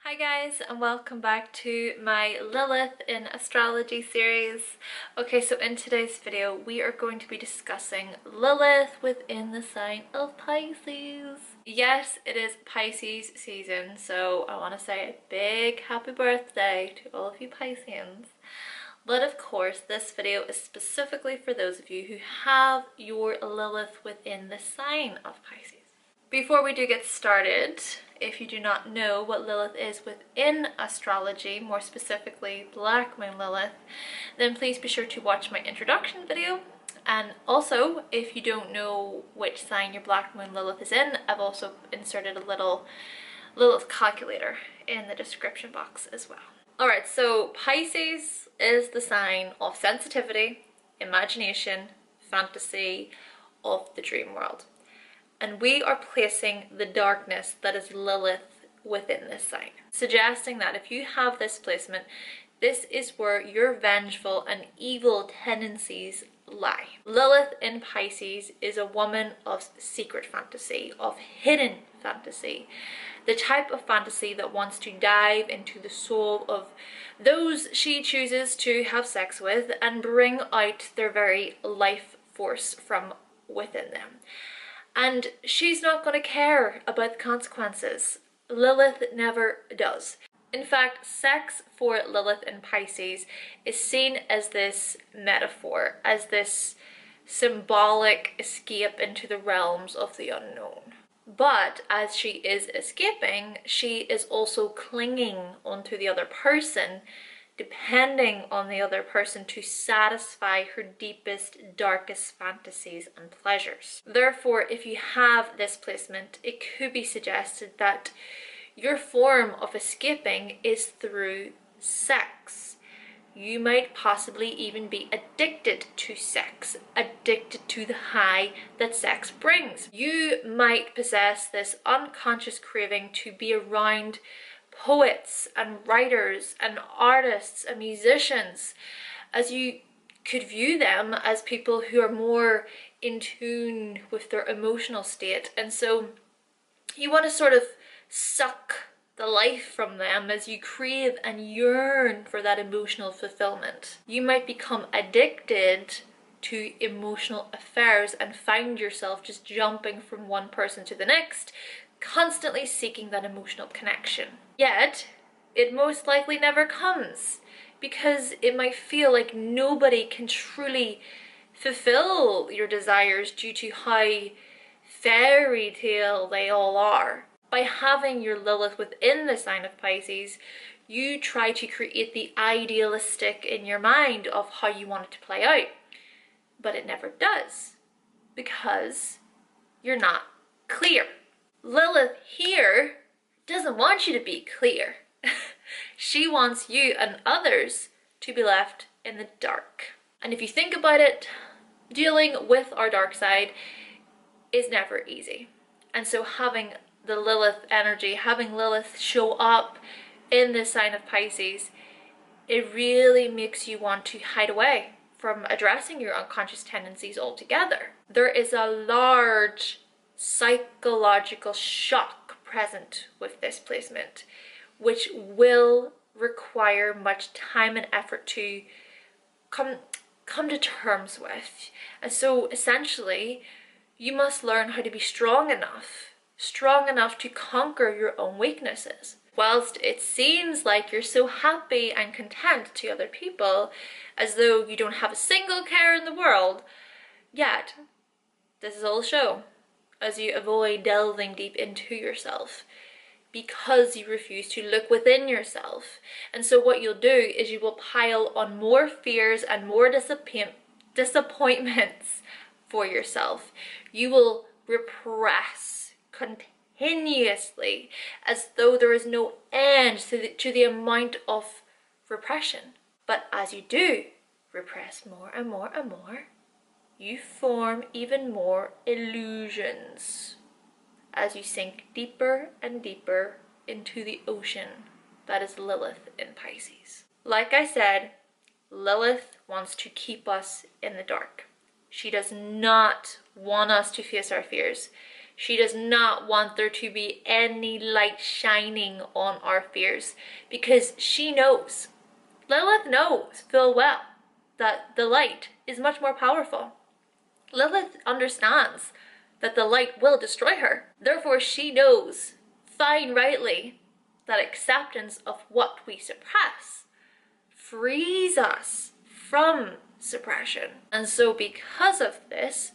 Hi guys, and welcome back to my Lilith in Astrology series. Okay, so in today's video we are going to be discussing Lilith within the sign of Pisces. Yes, it is Pisces season, so I want to say a big happy birthday to all of you Pisceans. But of course, this video is specifically for those of you who have your Lilith within the sign of Pisces. Before we do get started, if you do not know what Lilith is within astrology, more specifically Black Moon Lilith, then please be sure to watch my introduction video. And also, if you don't know which sign your Black Moon Lilith is in, I've also inserted a little Lilith calculator in the description box as well. Alright, so Pisces is the sign of sensitivity, imagination, fantasy, of the dream world. And we are placing the darkness that is Lilith within this sign, suggesting that if you have this placement, this is where your vengeful and evil tendencies lie. Lilith in Pisces is a woman of secret fantasy, of hidden fantasy, the type of fantasy that wants to dive into the soul of those she chooses to have sex with and bring out their very life force from within them. And she's not going to care about the consequences. Lilith never does. In fact, sex for Lilith in Pisces is seen as this metaphor, as this symbolic escape into the realms of the unknown. But as she is escaping, she is also clinging onto the other person, depending on the other person to satisfy her deepest, darkest fantasies and pleasures. Therefore, if you have this placement, it could be suggested that your form of escaping is through sex. You might possibly even be addicted to sex, addicted to the high that sex brings. You might possess this unconscious craving to be around poets and writers and artists and musicians, as you could view them as people who are more in tune with their emotional state, and so you want to sort of suck the life from them as you crave and yearn for that emotional fulfillment. You might become addicted to emotional affairs and find yourself just jumping from one person to the next, constantly seeking that emotional connection. Yet, it most likely never comes, because it might feel like nobody can truly fulfill your desires due to how fairy tale they all are. By having your Lilith within the sign of Pisces, you try to create the idealistic in your mind of how you want it to play out. But it never does, because you're not clear. Lilith here doesn't want you to be clear. She wants you and others to be left in the dark. And if you think about it, dealing with our dark side is never easy. And so having the Lilith energy, having Lilith show up in the sign of Pisces, it really makes you want to hide away from addressing your unconscious tendencies altogether. There is a large psychological shock present with this placement, which will require much time and effort to come to terms with. And so essentially, you must learn how to be strong enough to conquer your own weaknesses. Whilst it seems like you're so happy and content to other people, as though you don't have a single care in the world, yet this is all a show, as you avoid delving deep into yourself because you refuse to look within yourself. And so what you'll do is you will pile on more fears and more disappointments for yourself. You will repress continuously, as though there is no end to the amount of repression. But as you do repress more and more and more, you form even more illusions as you sink deeper and deeper into the ocean that is Lilith in Pisces. Like I said, Lilith wants to keep us in the dark. She does not want us to face our fears. She does not want there to be any light shining on our fears, because she knows, Lilith knows full well, that the light is much more powerful. Lilith understands that the light will destroy her. Therefore, she knows fine rightly that acceptance of what we suppress frees us from suppression. And so because of this,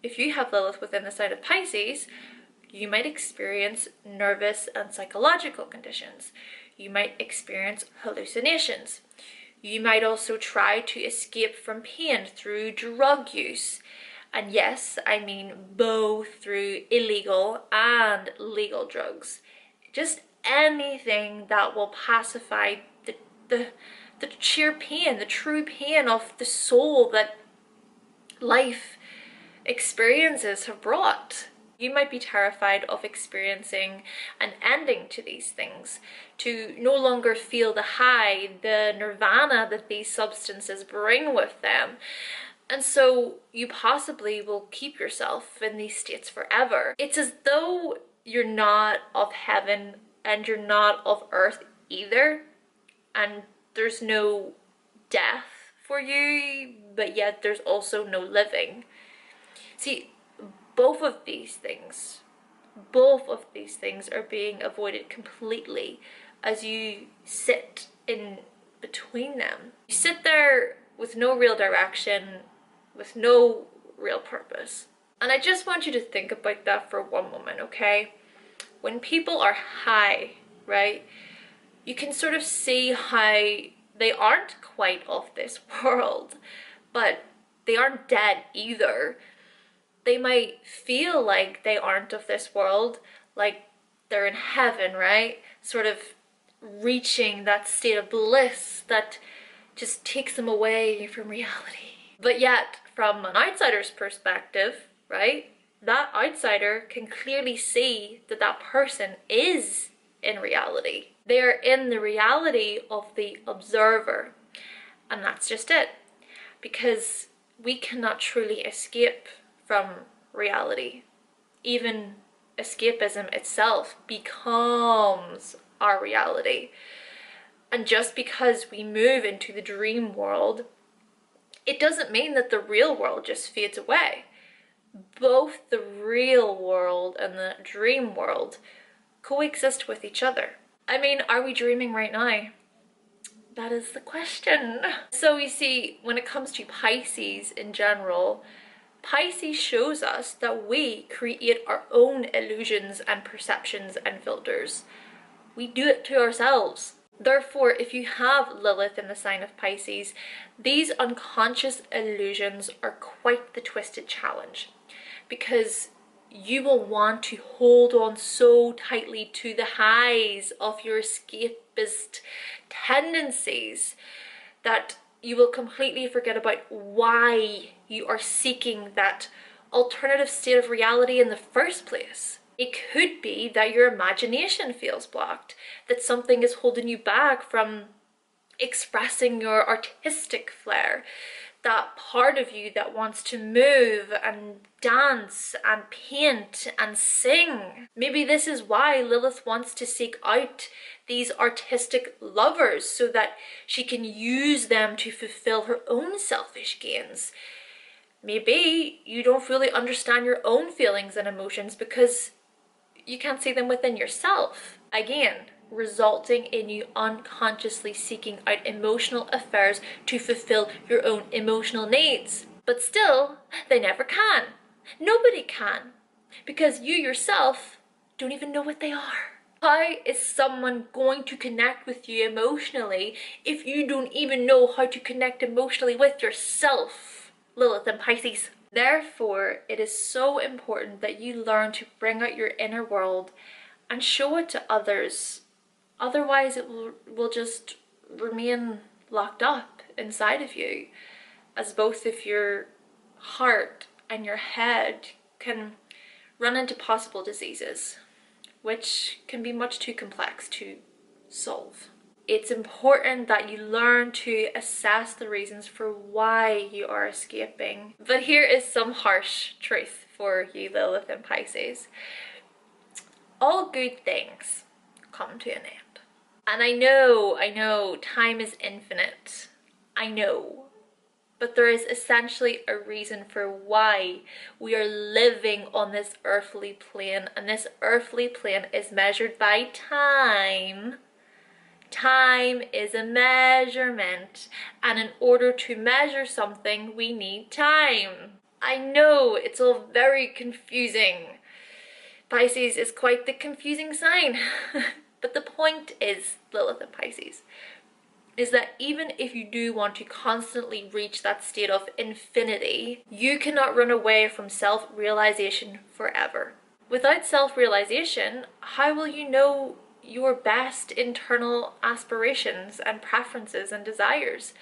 if you have Lilith within the sign of Pisces, you might experience nervous and psychological conditions. You might experience hallucinations. You might also try to escape from pain through drug use. And yes, I mean both through illegal and legal drugs. Just anything that will pacify the sheer pain, the true pain of the soul that life experiences have brought. You might be terrified of experiencing an ending to these things, to no longer feel the high, the nirvana that these substances bring with them. And so you possibly will keep yourself in these states forever. It's as though you're not of heaven and you're not of earth either, and there's no death for you, but yet there's also no living. See, both of these things are being avoided completely as you sit in between them. You sit there with no real direction, with no real purpose. And I just want you to think about that for one moment, okay? When people are high, right, you can sort of see how they aren't quite of this world, but they aren't dead either. They might feel like they aren't of this world, like they're in heaven, right? Sort of reaching that state of bliss that just takes them away from reality. But yet, from an outsider's perspective, right, that outsider can clearly see that that person is in reality. They are in the reality of the observer. And that's just it. Because we cannot truly escape from reality. Even escapism itself becomes our reality. And just because we move into the dream world, it doesn't mean that the real world just fades away. Both the real world and the dream world coexist with each other. I mean, are we dreaming right now? That is the question. So you see, when it comes to Pisces in general, Pisces shows us that we create our own illusions and perceptions and filters. We do it to ourselves. Therefore, if you have Lilith in the sign of Pisces, these unconscious illusions are quite the twisted challenge, because you will want to hold on so tightly to the highs of your escapist tendencies that you will completely forget about why you are seeking that alternative state of reality in the first place. It could be that your imagination feels blocked, that something is holding you back from expressing your artistic flair, that part of you that wants to move and dance and paint and sing. Maybe this is why Lilith wants to seek out these artistic lovers, so that she can use them to fulfill her own selfish gains. Maybe you don't fully understand your own feelings and emotions because you can't see them within yourself. Again, resulting in you unconsciously seeking out emotional affairs to fulfill your own emotional needs. But still, they never can. Nobody can. Because you yourself don't even know what they are. How is someone going to connect with you emotionally if you don't even know how to connect emotionally with yourself? Lilith and Pisces. Therefore, it is so important that you learn to bring out your inner world and show it to others. Otherwise, it will just remain locked up inside of you, as both of your heart and your head can run into possible diseases, which can be much too complex to solve. It's important that you learn to assess the reasons for why you are escaping. But here is some harsh truth for you Lilith and Pisces. All good things come to an end. And I know, time is infinite. I know. But there is essentially a reason for why we are living on this earthly plane. And this earthly plane is measured by time. Time is a measurement. And in order to measure something, we need time. I know, it's all very confusing. Pisces is quite the confusing sign. But the point is, Lilith and Pisces, is that even if you do want to constantly reach that state of infinity, you cannot run away from self-realization forever. Without self-realization, how will you know your best internal aspirations and preferences and desires?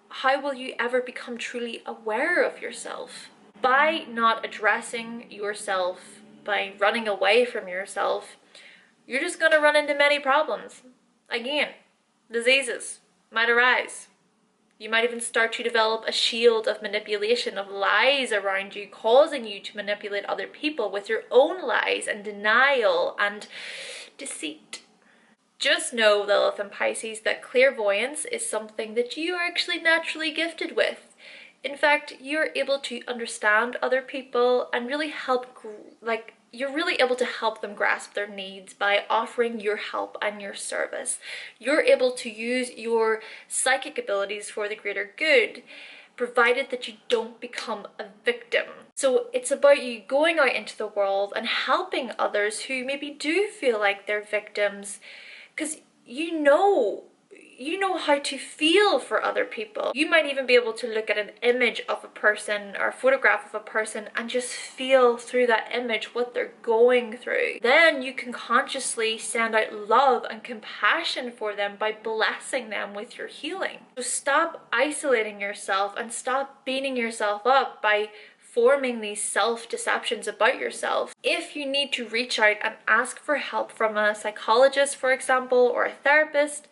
How will you ever become truly aware of yourself? By not addressing yourself, by running away from yourself, you're just going to run into many problems. Again, diseases might arise. You might even start to develop a shield of manipulation, of lies around you, causing you to manipulate other people with your own lies and denial and deceit. Just know, Lilith and Pisces, that clairvoyance is something that you are actually naturally gifted with. In fact, you're able to understand other people and really help, you're really able to help them grasp their needs by offering your help and your service. You're able to use your psychic abilities for the greater good, provided that you don't become a victim. So it's about you going out into the world and helping others who maybe do feel like they're victims, because you know how to feel for other people. You might even be able to look at an image of a person or a photograph of a person and just feel through that image what they're going through. Then you can consciously send out love and compassion for them by blessing them with your healing. So stop isolating yourself and stop beating yourself up by forming these self-deceptions about yourself. If you need to reach out and ask for help from a psychologist, for example, or a therapist,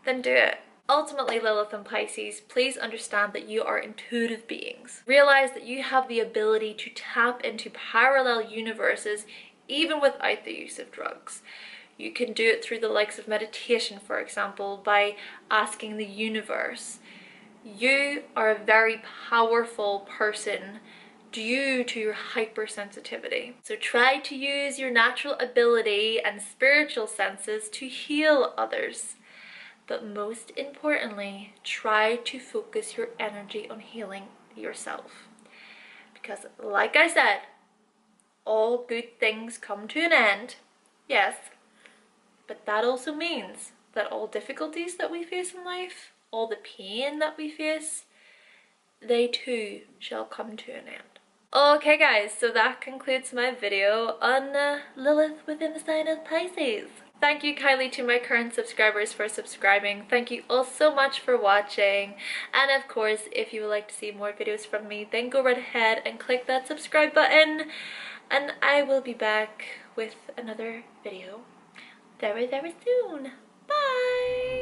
then do it. Ultimately, Lilith and Pisces, please understand that you are intuitive beings. Realize that you have the ability to tap into parallel universes even without the use of drugs. You can do it through the likes of meditation, for example, by asking the universe. You are a very powerful person due to your hypersensitivity. So try to use your natural ability and spiritual senses to heal others. But most importantly, try to focus your energy on healing yourself. Because like I said, all good things come to an end, yes, but that also means that all difficulties that we face in life, all the pain that we face, they too shall come to an end. Okay guys, so that concludes my video on Lilith within the sign of Pisces. Thank you kindly to my current subscribers for subscribing. Thank you all so much for watching. And of course, if you would like to see more videos from me, then go right ahead and click that subscribe button. And I will be back with another video very, very soon. Bye!